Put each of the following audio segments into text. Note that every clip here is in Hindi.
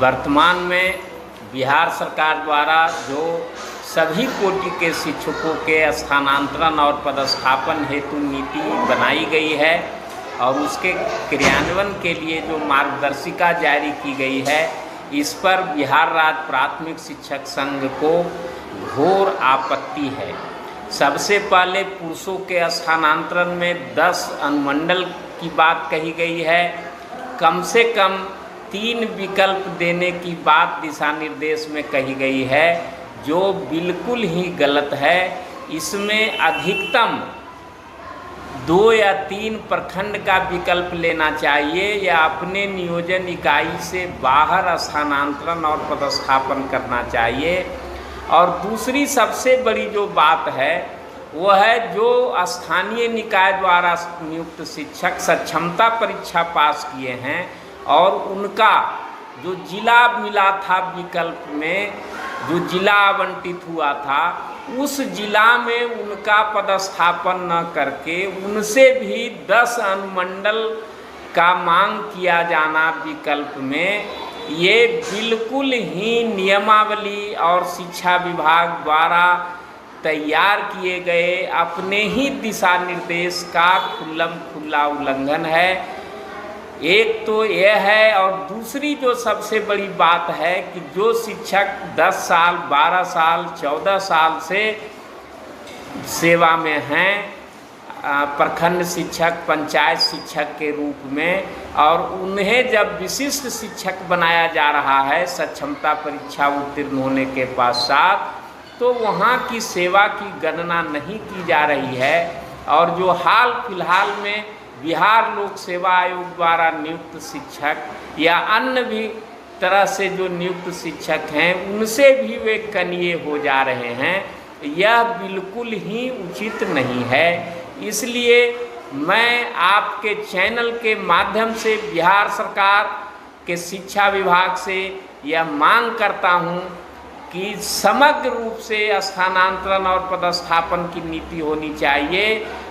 वर्तमान में बिहार सरकार द्वारा जो सभी कोटि के शिक्षकों के स्थानांतरण और पदस्थापन हेतु नीति बनाई गई है और उसके क्रियान्वयन के लिए जो मार्गदर्शिका जारी की गई है, इस पर बिहार राज्य प्राथमिक शिक्षक संघ को घोर आपत्ति है। सबसे पहले पुरुषों के स्थानांतरण में 10 अनुमंडल की बात कही गई है। कम से कम 3 विकल्प देने की बात दिशा निर्देश में कही गई है, जो बिल्कुल ही गलत है। इसमें अधिकतम 2 या 3 प्रखंड का विकल्प लेना चाहिए या अपने नियोजन इकाई से बाहर स्थानांतरण और पदस्थापन करना चाहिए। और दूसरी सबसे बड़ी जो बात है वो है जो स्थानीय निकाय द्वारा नियुक्त शिक्षक सक्षमता परीक्षा पास किए हैं और उनका जो जिला मिला था विकल्प में, जो जिला आवंटित हुआ था, उस जिला में उनका पदस्थापन न करके उनसे भी 10 अनुमंडल का मांग किया जाना विकल्प में, ये बिल्कुल ही नियमावली और शिक्षा विभाग द्वारा तैयार किए गए अपने ही दिशा निर्देश का खुला उल्लंघन है। एक तो यह है, और दूसरी जो सबसे बड़ी बात है कि जो शिक्षक 10 साल, 12 साल, 14 साल से सेवा में हैं, प्रखंड शिक्षक, पंचायत शिक्षक के रूप में, और उन्हें जब विशिष्ट शिक्षक बनाया जा रहा है सक्षमता परीक्षा उत्तीर्ण होने के पश्चात, तो वहाँ की सेवा की गणना नहीं की जा रही है। और जो हाल फिलहाल में बिहार लोक सेवा आयोग द्वारा नियुक्त शिक्षक या अन्य भी तरह से जो नियुक्त शिक्षक हैं, उनसे भी वे कनीय हो जा रहे हैं। यह बिल्कुल ही उचित नहीं है। इसलिए मैं आपके चैनल के माध्यम से बिहार सरकार के शिक्षा विभाग से यह मांग करता हूं कि समग्र रूप से स्थानांतरण और पदस्थापन की नीति होनी चाहिए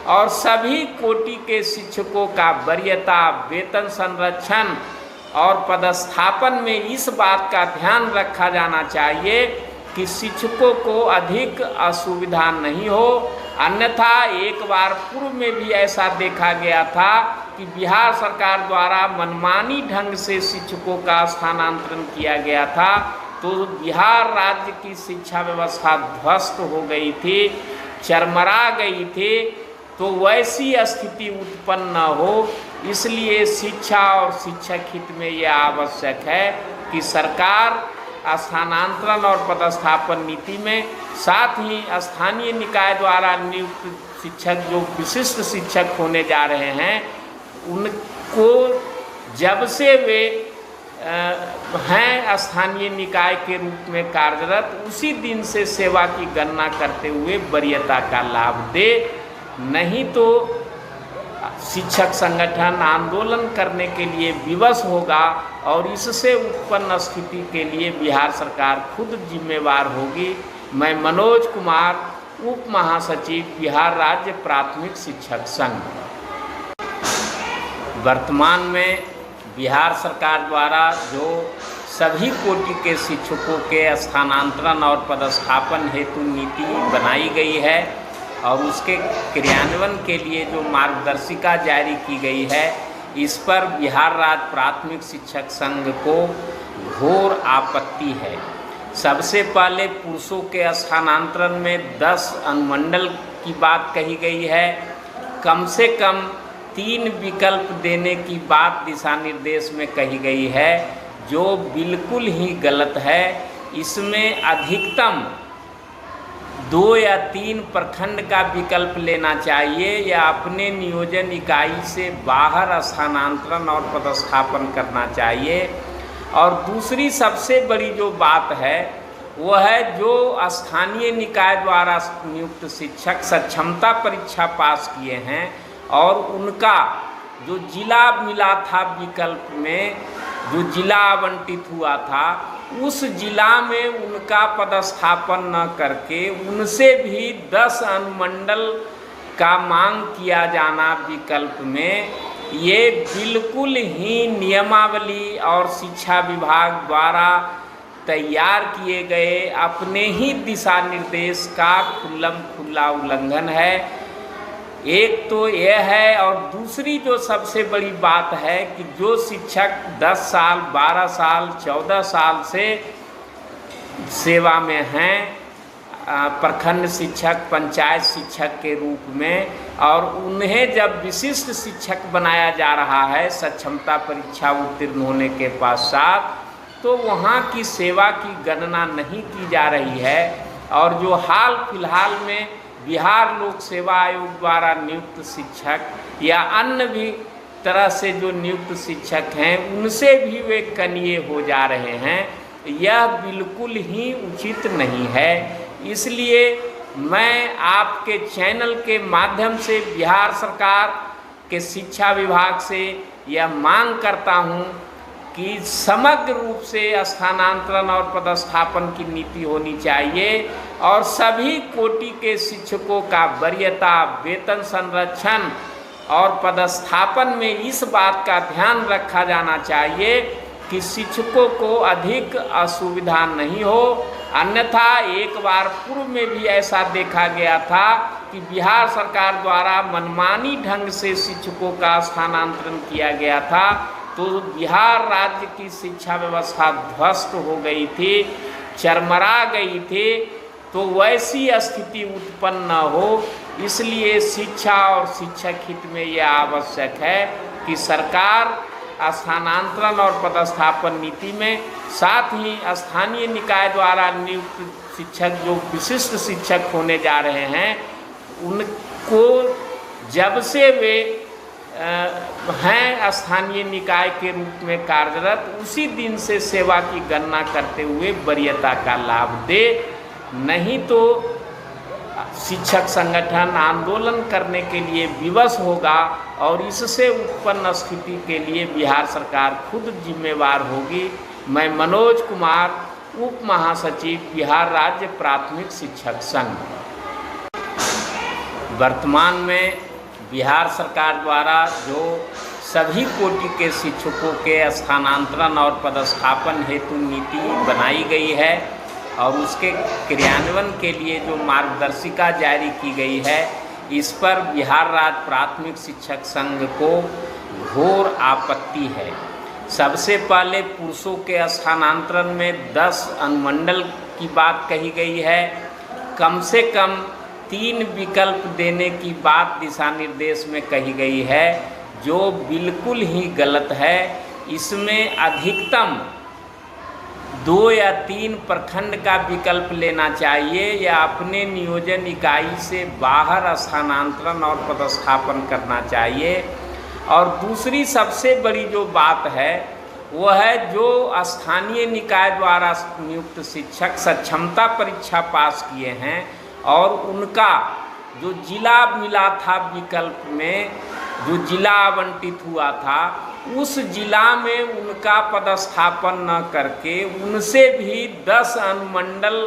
और सभी कोटि के शिक्षकों का वरीयता, वेतन संरक्षण और पदस्थापन में इस बात का ध्यान रखा जाना चाहिए कि शिक्षकों को अधिक असुविधा नहीं हो। अन्यथा एक बार पूर्व में भी ऐसा देखा गया था कि बिहार सरकार द्वारा मनमानी ढंग से शिक्षकों का स्थानांतरण किया गया था, तो बिहार राज्य की शिक्षा व्यवस्था ध्वस्त हो गई थी, चरमरा गई थी। तो वैसी स्थिति उत्पन्न न हो, इसलिए शिक्षा और शिक्षक हित में यह आवश्यक है कि सरकार स्थानांतरण और पदस्थापन नीति में, साथ ही स्थानीय निकाय द्वारा नियुक्त शिक्षक जो विशिष्ट शिक्षक होने जा रहे हैं, उनको जब से वे हैं स्थानीय निकाय के रूप में कार्यरत, उसी दिन से सेवा की गणना करते हुए वरीयता का लाभ दे। नहीं तो शिक्षक संगठन आंदोलन करने के लिए विवश होगा और इससे उत्पन्न स्थिति के लिए बिहार सरकार खुद जिम्मेवार होगी। मैं मनोज कुमार, उप महासचिव, बिहार राज्य प्राथमिक शिक्षक संघ। वर्तमान में बिहार सरकार द्वारा जो सभी कोटि के शिक्षकों के स्थानांतरण और पदस्थापन हेतु नीति बनाई गई है और उसके क्रियान्वयन के लिए जो मार्गदर्शिका जारी की गई है, इस पर बिहार राज्य प्राथमिक शिक्षक संघ को घोर आपत्ति है। सबसे पहले पुरुषों के स्थानांतरण में 10 अनुमंडल की बात कही गई है। कम से कम 3 विकल्प देने की बात दिशा निर्देश में कही गई है, जो बिल्कुल ही गलत है। इसमें अधिकतम 2 या 3 प्रखंड का विकल्प लेना चाहिए या अपने नियोजन इकाई से बाहर स्थानांतरण और पदस्थापन करना चाहिए। और दूसरी सबसे बड़ी जो बात है वो है जो स्थानीय निकाय द्वारा नियुक्त शिक्षक सक्षमता परीक्षा पास किए हैं और उनका जो जिला मिला था विकल्प में, जो जिला आवंटित हुआ था, उस जिला में उनका पदस्थापन न करके उनसे भी 10 अनुमंडल का मांग किया जाना विकल्प में, ये बिल्कुल ही नियमावली और शिक्षा विभाग द्वारा तैयार किए गए अपने ही दिशा निर्देश का खुल्ला उल्लंघन है। एक तो यह है, और दूसरी जो सबसे बड़ी बात है कि जो शिक्षक 10 साल 12 साल 14 साल से सेवा में हैं, प्रखंड शिक्षक पंचायत शिक्षक के रूप में, और उन्हें जब विशिष्ट शिक्षक बनाया जा रहा है सक्षमता परीक्षा उत्तीर्ण होने के पश्चात, तो वहाँ की सेवा की गणना नहीं की जा रही है। और जो हाल फिलहाल में बिहार लोक सेवा आयोग द्वारा नियुक्त शिक्षक या अन्य भी तरह से जो नियुक्त शिक्षक हैं उनसे भी वे कनीय हो जा रहे हैं, यह बिल्कुल ही उचित नहीं है। इसलिए मैं आपके चैनल के माध्यम से बिहार सरकार के शिक्षा विभाग से यह मांग करता हूं कि समग्र रूप से स्थानांतरण और पदस्थापन की नीति होनी चाहिए और सभी कोटि के शिक्षकों का वरीयता, वेतन संरक्षण और पदस्थापन में इस बात का ध्यान रखा जाना चाहिए कि शिक्षकों को अधिक असुविधा नहीं हो। अन्यथा एक बार पूर्व में भी ऐसा देखा गया था कि बिहार सरकार द्वारा मनमानी ढंग से शिक्षकों का स्थानांतरण किया गया था, तो बिहार राज्य की शिक्षा व्यवस्था ध्वस्त हो गई थी, चरमरा गई थी। तो वैसी स्थिति उत्पन्न न हो, इसलिए शिक्षा और शिक्षक हित में यह आवश्यक है कि सरकार स्थानांतरण और पदस्थापन नीति में, साथ ही स्थानीय निकाय द्वारा नियुक्त शिक्षक जो विशिष्ट शिक्षक होने जा रहे हैं उनको जब से वे हैं स्थानीय निकाय के रूप में कार्यरत, उसी दिन से सेवा की गणना करते हुए वरीयता का लाभ दे। नहीं तो शिक्षक संगठन आंदोलन करने के लिए विवश होगा और इससे उत्पन्न स्थिति के लिए बिहार सरकार खुद जिम्मेवार होगी। मैं मनोज कुमार, उप महासचिव, बिहार राज्य प्राथमिक शिक्षक संघ। वर्तमान में बिहार सरकार द्वारा जो सभी कोटि के शिक्षकों के स्थानांतरण और पदस्थापन हेतु नीति बनाई गई है और उसके क्रियान्वयन के लिए जो मार्गदर्शिका जारी की गई है, इस पर बिहार राज्य प्राथमिक शिक्षक संघ को घोर आपत्ति है। सबसे पहले पुरुषों के स्थानांतरण में 10 अनुमंडल की बात कही गई है। कम से कम 3 विकल्प देने की बात दिशा निर्देश में कही गई है, जो बिल्कुल ही गलत है। इसमें अधिकतम 2 या 3 प्रखंड का विकल्प लेना चाहिए या अपने नियोजन इकाई से बाहर स्थानांतरण और पदस्थापन करना चाहिए। और दूसरी सबसे बड़ी जो बात है वो है जो स्थानीय निकाय द्वारा नियुक्त शिक्षक सक्षमता परीक्षा पास किए हैं और उनका जो जिला मिला था विकल्प में, जो जिला आवंटित हुआ था, उस जिला में उनका पदस्थापन न करके उनसे भी 10 अनुमंडल